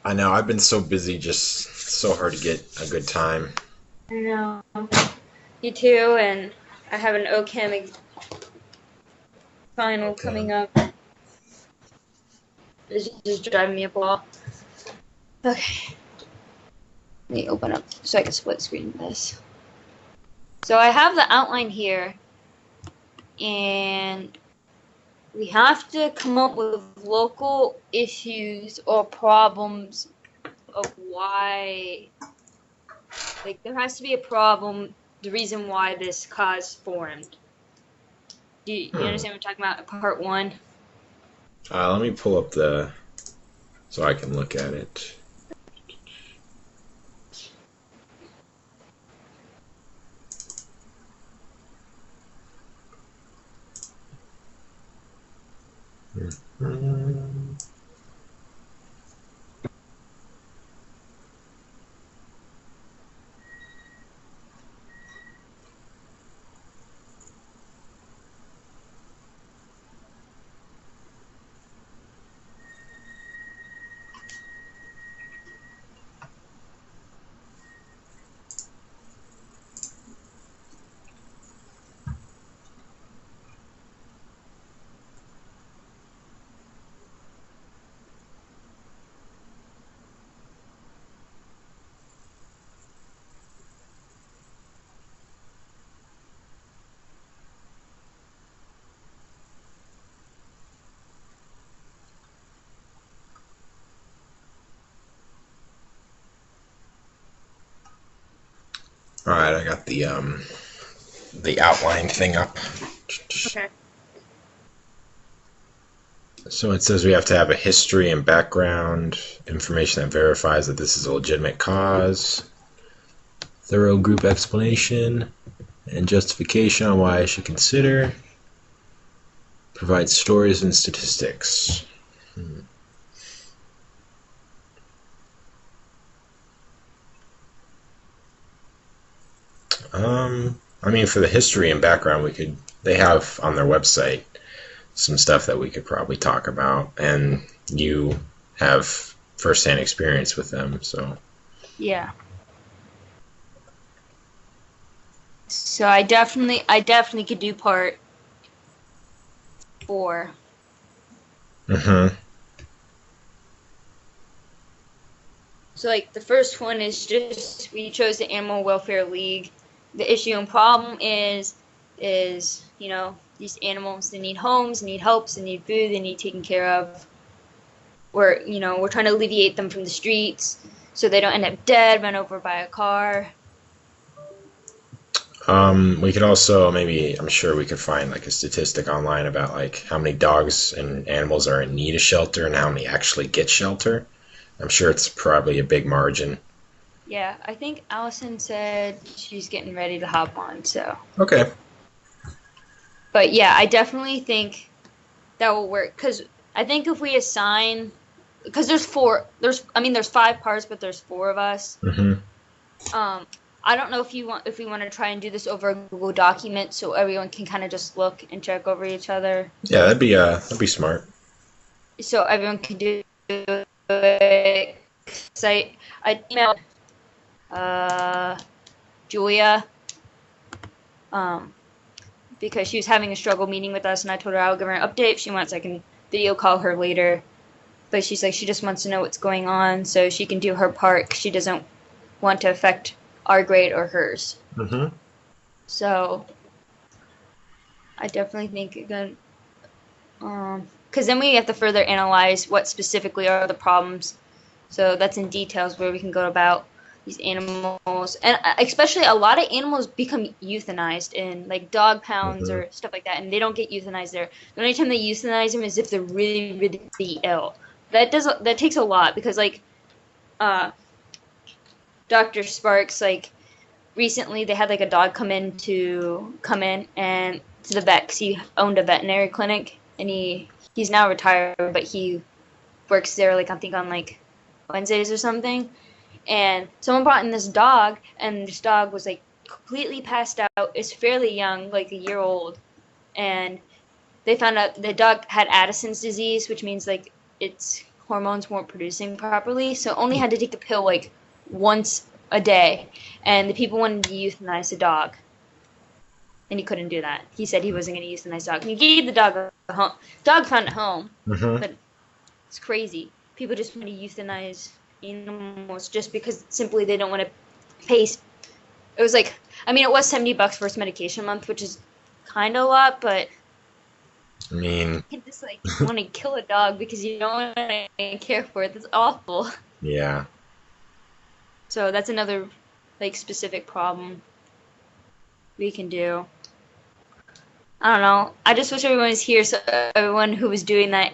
I know, I've been so busy, just so hard to get a good time. I know. You too, and I have an OChem final Okay. coming up. It's just driving me up a wall. Okay, let me open up so I can split screen this. So I have the outline here, and we have to come up with local issues or problems of why, like, there has to be a problem, the reason why this cause formed. Do you Hmm. understand what I'm talking about? Part one. Let me pull up so I can look at it. Hmm. All right, I got the outline thing up. Okay. So it says we have to have a history and background, information that verifies that this is a legitimate cause, thorough group explanation, and justification on why I should consider, provide stories and statistics. I mean, for the history and background, they have on their website some stuff that we could probably talk about, and you have firsthand experience with them, so. Yeah. So I definitely could do part four. Mm-hmm. So like the first one is just we chose the Animal Welfare League. The issue and problem is these animals, they need homes, they need helps, they need food, they need taken care of. We're trying to alleviate them from the streets so they don't end up dead, run over by a car. We could also maybe, I'm sure we could find like a statistic online about like how many dogs and animals are in need of shelter and how many actually get shelter. I'm sure it's probably a big margin. Yeah, I think Allison said she's getting ready to hop on, so. Okay. But yeah, I definitely think that will work because I think if we assign, because there's five parts, but there's four of us. Mm-hmm. Um, I don't know if we want to try and do this over a Google document so everyone can kind of just look and check over each other, Yeah, that'd be smart. so everyone can do it. 'Cause I emailed uh Julia um because she was having a struggle meeting with us, and I told her I would give her an update. If she wants, I can video call her later. But she's like, she just wants to know what's going on so she can do her part 'cause she doesn't want to affect our grade or hers. Mm-hmm. So I definitely think again, because then we have to further analyze what specifically are the problems. So that's in details where we can go about these animals, and especially a lot of animals become euthanized in like dog pounds Mm-hmm. or stuff like that, and they don't get euthanized there. The only time they euthanize them is if they're really, really ill. That takes a lot because like uh, Dr. Sparks, like recently they had like a dog come in and to the vet because he owned a veterinary clinic, and he's now retired, but he works there like I think on like Wednesdays or something. And someone brought in this dog, and this dog was like completely passed out. It's fairly young, like a year old, and they found out the dog had Addison's disease, which means like it's hormones weren't producing properly, so only had to take the pill like once a day. And the people wanted to euthanize the dog, and he couldn't do that. He said he wasn't going to euthanize the dog. And he gave the dog a home. Dog found a home, Mm-hmm. but it's crazy. People just want to euthanize animals just because simply they don't want to pay. It was like, I mean, it was $70 for its medication month, which is kind of a lot, but I mean, you can just like want to kill a dog because you don't want to care for it. That's awful. yeah. So that's another like specific problem we can do. I don't know. I just wish everyone was here so everyone who was doing that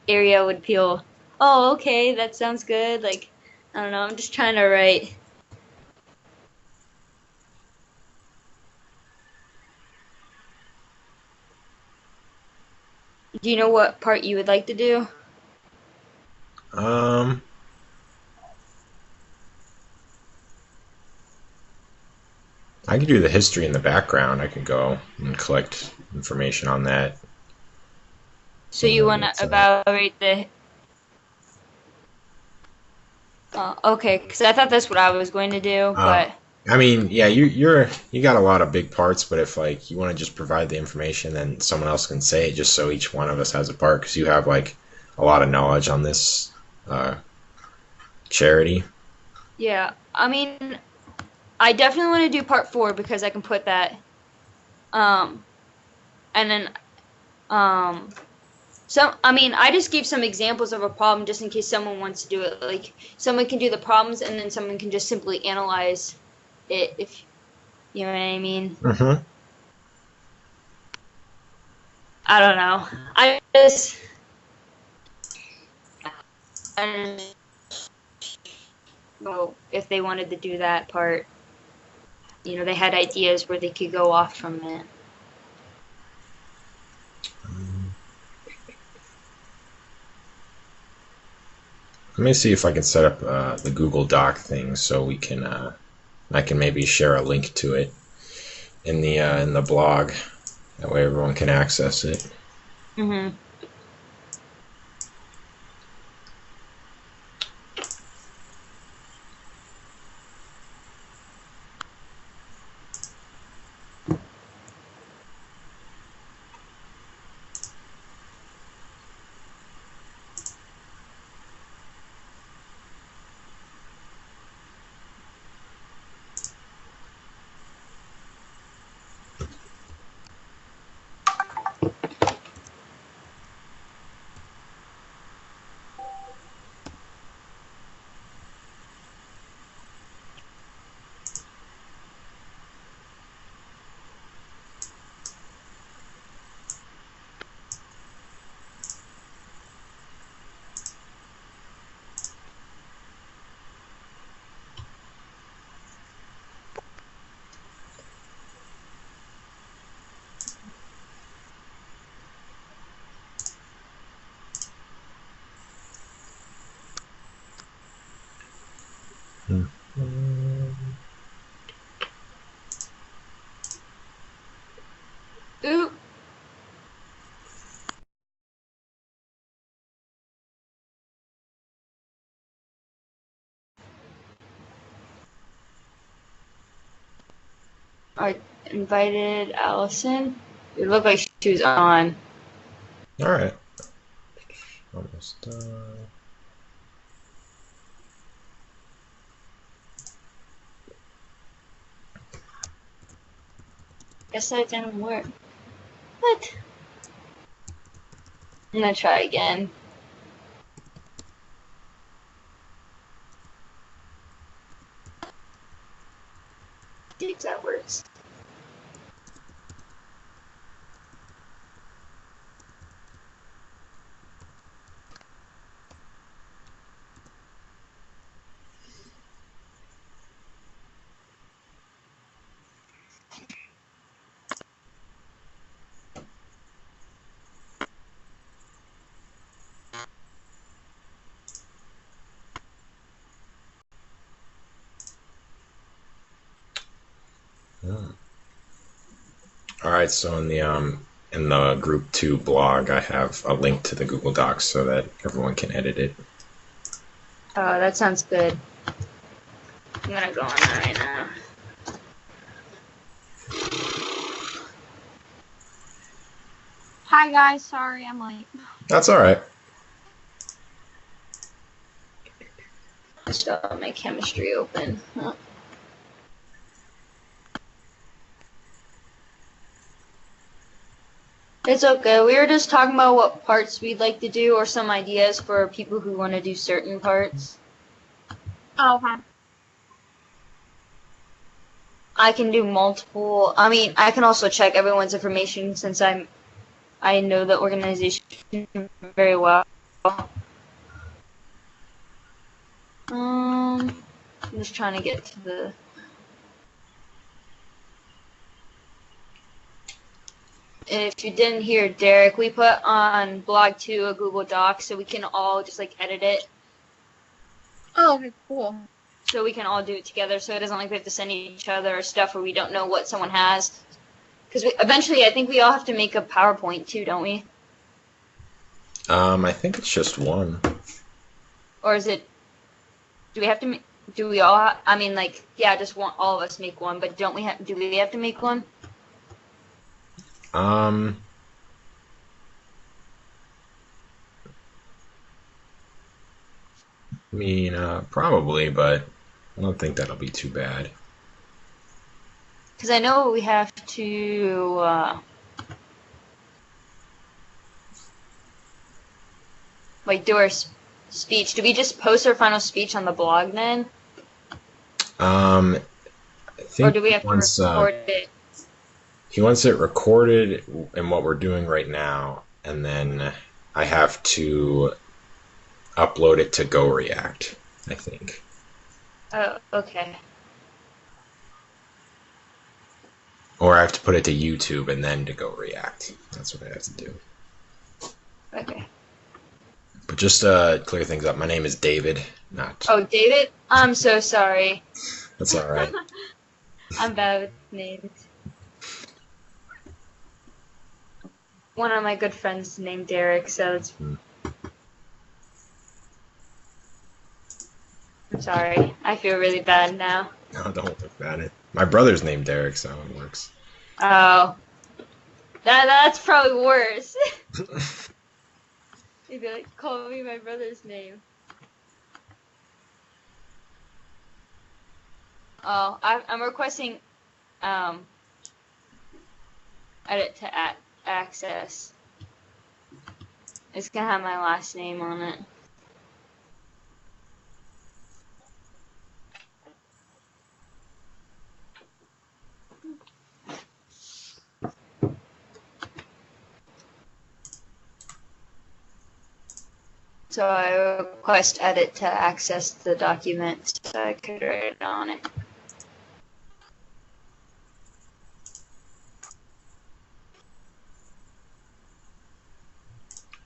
area would feel, oh, okay, that sounds good. Like, I don't know. I'm just trying to write. Do you know what part you would like to do? Um, I could do the history in the background. I could go and collect information on that. So you want to evaluate the. Okay, because I thought that's what I was going to do, but. I mean, yeah, you got a lot of big parts, but if like you want to just provide the information, then someone else can say it, just so each one of us has a part, because you have like a lot of knowledge on this charity. Yeah, I mean, I definitely want to do part 4 because I can put that. And then, I mean, I just gave some examples of a problem just in case someone wants to do it. Like, someone can do the problems, and then someone can just simply analyze it, if you know what I mean. Mm-hmm. I don't know. I just know if they wanted to do that part. You know, they had ideas where they could go off from it. Let me see if I can set up the Google Doc thing so we can I can maybe share a link to it in the blog. That way everyone can access it. Mhm. Ooh. I invited Allison. It looked like she was on. All right. Almost done. Guess that didn't work. What? I'm gonna try again. See if that works. Yeah. All right. So in the Group 2 blog, I have a link to the Google Docs so that everyone can edit it. Oh, that sounds good. I'm gonna go on that right now. Hi guys, sorry I'm late. That's all right. Still have my chemistry open. Huh. It's okay. We were just talking about what parts we'd like to do or some ideas for people who want to do certain parts. Oh, okay. I can do multiple. I mean, I can also check everyone's information since I know the organization very well. I'm just trying to get to the. If you didn't hear Derek, we put on blog 2 a Google Doc so we can all just like edit it. Oh, okay, cool. So we can all do it together so it doesn't like we have to send each other stuff where we don't know what someone has. Because eventually I think we all have to make a PowerPoint too, don't we? I think it's just one. Or is it, do we have to make, do we all, I mean like, yeah, just want all of us make one, but don't we have, do we have to make one? I mean, probably, but I don't think that'll be too bad. Because I know we have to, like do our speech. Do we just post our final speech on the blog then? I think Or do we have to record it? he wants it recorded in what we're doing right now, and then I have to upload it to Go React, I think. Oh, okay. Or I have to put it to YouTube and then to Go React. That's what I have to do. Okay. But just to clear things up, my name is David, not... Oh, David? I'm so sorry. That's all right. I'm bad with names. One of my good friends is named Derek, so it's... I'm sorry. I feel really bad now. No, don't worry about it. My brother's named Derek, so it works. Oh. That's probably worse. Maybe like, call me my brother's name. Oh, I'm requesting, edit to access. It's gonna have my last name on it. So I request edit to access the document so I could write it on it.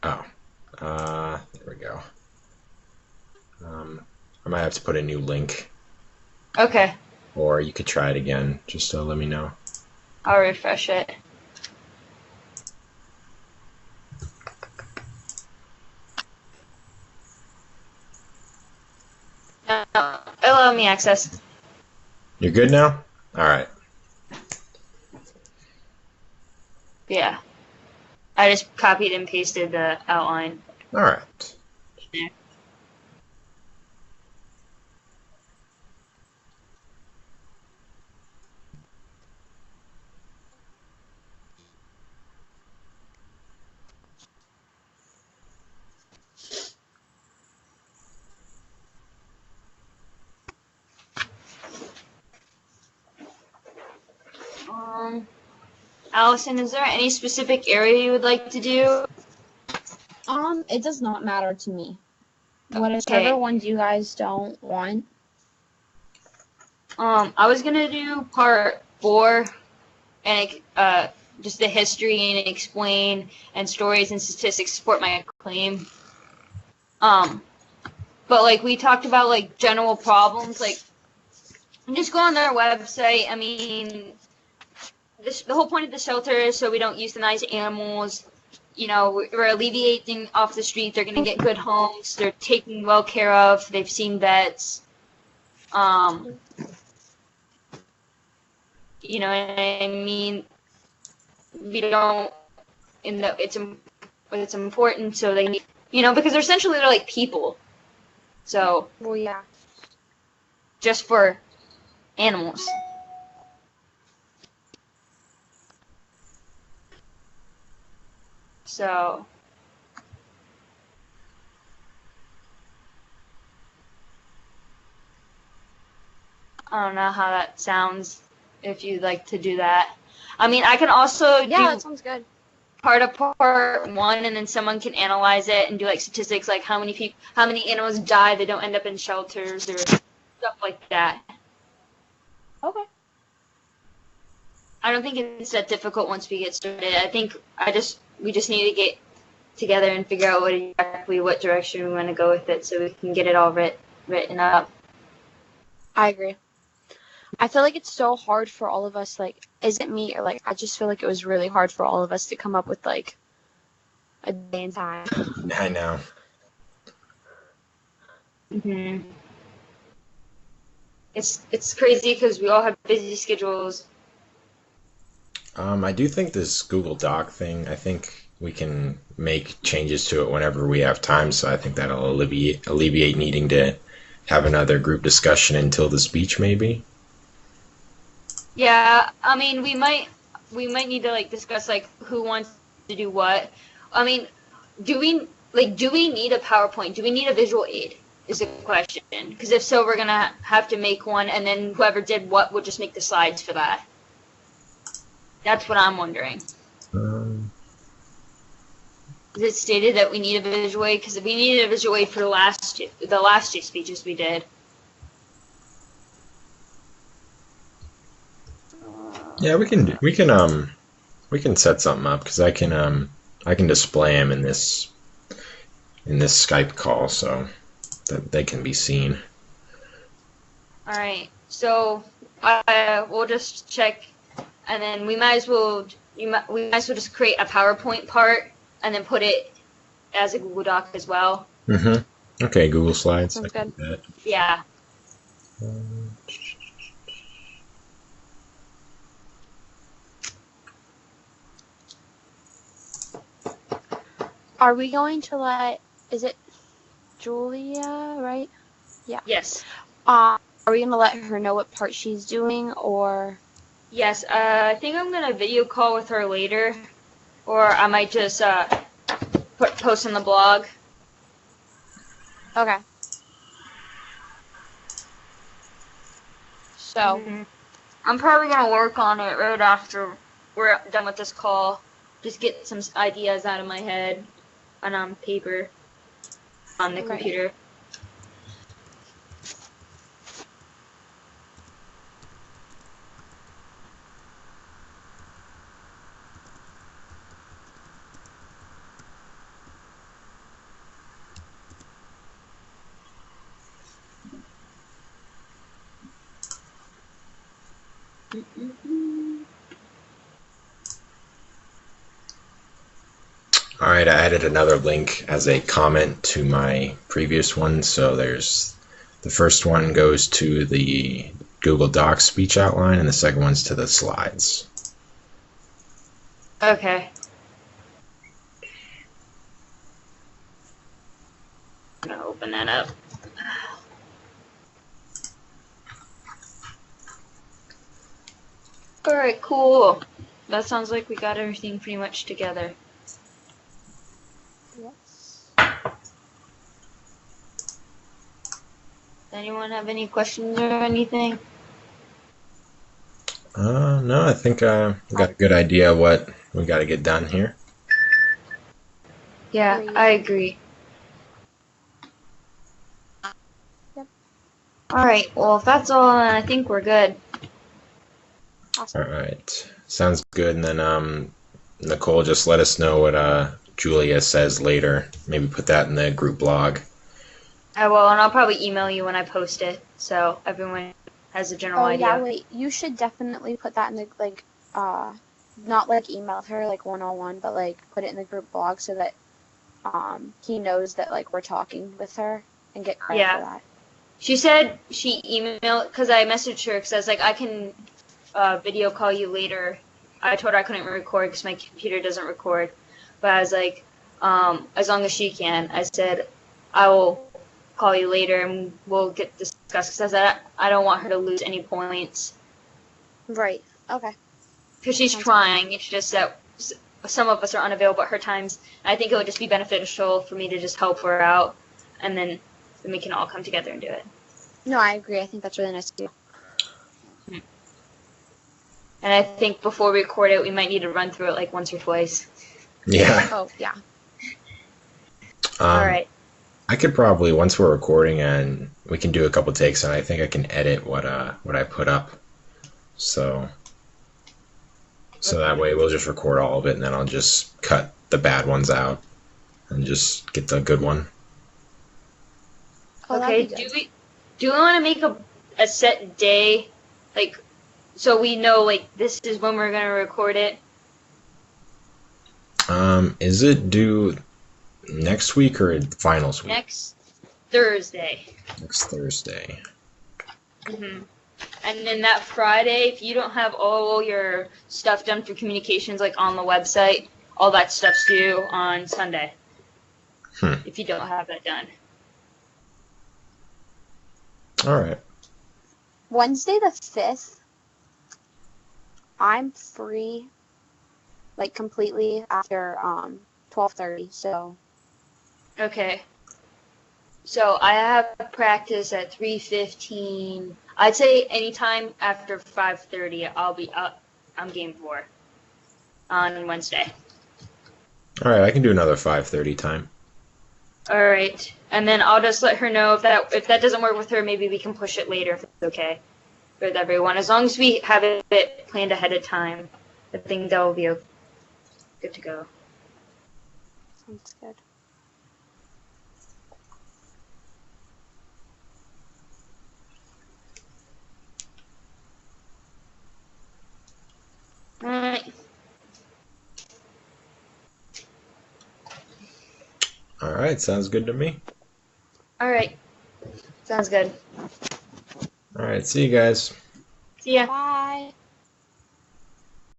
Oh. There we go. I might have to put a new link. Okay. Or you could try it again, just to let me know. I'll refresh it. No, allow me access. You're good now? Alright. Yeah. I just copied and pasted the outline. Alright. There. Allison, is there any specific area you would like to do? It does not matter to me. Okay. Whatever ones you guys don't want. I was gonna do part 4, and just the history and explain, and stories and statistics support my claim. But like we talked about like general problems, like just go on their website. I mean, the whole point of the shelter is so we don't euthanize animals. we're alleviating off the street. They're gonna get good homes. They're taken well care of. They've seen vets. You know what I mean? We don't. It's important. So they need, because they're like people. So Well, yeah. just for animals. So I don't know how that sounds. If you'd like to do that, I mean, I can also Yeah, do that sounds good. part of part one, and then someone can analyze it and do like statistics, like how many animals die that don't end up in shelters or stuff like that. Okay. I don't think it's that difficult once we get started. I think we just need to get together and figure out what direction we want to go with it, so we can get it all written up. I agree. I feel like it's so hard for all of us, like, is it me, or, like, I just feel like it was really hard for all of us to come up with, like, a day and time. I know. Mhm. It's crazy because we all have busy schedules. I do think this Google Doc thing, I think we can make changes to it whenever we have time, so I think that'll alleviate needing to have another group discussion until the speech, maybe. Yeah, I mean, we might need to like discuss like who wants to do what. I mean, do we need a PowerPoint? Do we need a visual aid? Is the question. Because if so, we're gonna have to make one, and then whoever did what will just make the slides for that. That's what I'm wondering. Is it stated that we need a visual aid? Because we needed a visual aid for the last two speeches we did. Yeah, we can set something up because I can display them in this Skype call so that they can be seen. All right, so we'll just check, and then we might as well just create a PowerPoint part and then put it as a Google Doc as well. Okay, Google Slides. Sounds good. Yeah. Are we going to is it Julia, right? Yeah. Yes. Are we going to let her know what part she's doing, or? Yes, I think I'm gonna video call with her later, or I might just post on the blog. Okay. So. I'm probably gonna work on it right after we're done with this call. Just get some ideas out of my head and on paper on the computer. All right, I added another link as a comment to my previous one. So there's the first one goes to the Google Docs speech outline, and the second one's to the slides. Okay. I'm gonna open that up. Alright, cool. That sounds like we got everything pretty much together. Yes. Does anyone have any questions or anything? No, I think we got a good idea of what we got to get done here. Yeah, I agree. Yep. Alright, well, if that's all, I think we're good. Awesome. All right, sounds good. And then Nicole, just let us know what Julia says later. Maybe put that in the group blog. I will, and I'll probably email you when I post it, so everyone has a general idea. Yeah, wait. You should definitely put that in the not like email her like one-on-one, but like put it in the group blog so that he knows that like we're talking with her and get credit for Yeah. that. She said she emailed, because I messaged her, because I was like, I can video call you later. I told her I couldn't record because my computer doesn't record. But I was like, as long as she can, I said, I will call you later and we'll get discussed. Because I said, I don't want her to lose any points. Right. Okay. Because she's Sounds trying. It's just that some of us are unavailable at her times. And I think it would just be beneficial for me to just help her out. And then we can all come together and do it. No, I agree. I think that's really nice to do. And I think before we record it, we might need to run through it like once or twice. Yeah. Oh, yeah. All right. I could probably, once we're recording and we can do a couple takes, and I think I can edit what I put up. So that way we'll just record all of it, and then I'll just cut the bad ones out and just get the good one. Oh, Okay. that'd be good. Do we want to make a set day, like, so we know like this is when we're gonna record it? Is it due next week or finals week? Next Thursday. Next Thursday. hmm And then that Friday, if you don't have all your stuff done for communications, like on the website, all that stuff's due on Sunday. If you don't have that done. All right. Wednesday the 5th, I'm free, like, completely after 12:30, so... Okay. So I have practice at 3:15. I'd say anytime after 5:30, I'll be up. I'm game for on Wednesday. All right, I can do another 5:30 time. All right, and then I'll just let her know if that doesn't work with her. Maybe we can push it later if it's okay with everyone. As long as we have it planned ahead of time, I think that will be good to go. Sounds good. All right. All right, sounds good to me. All right. Sounds good. All right, see you guys. See ya. Bye!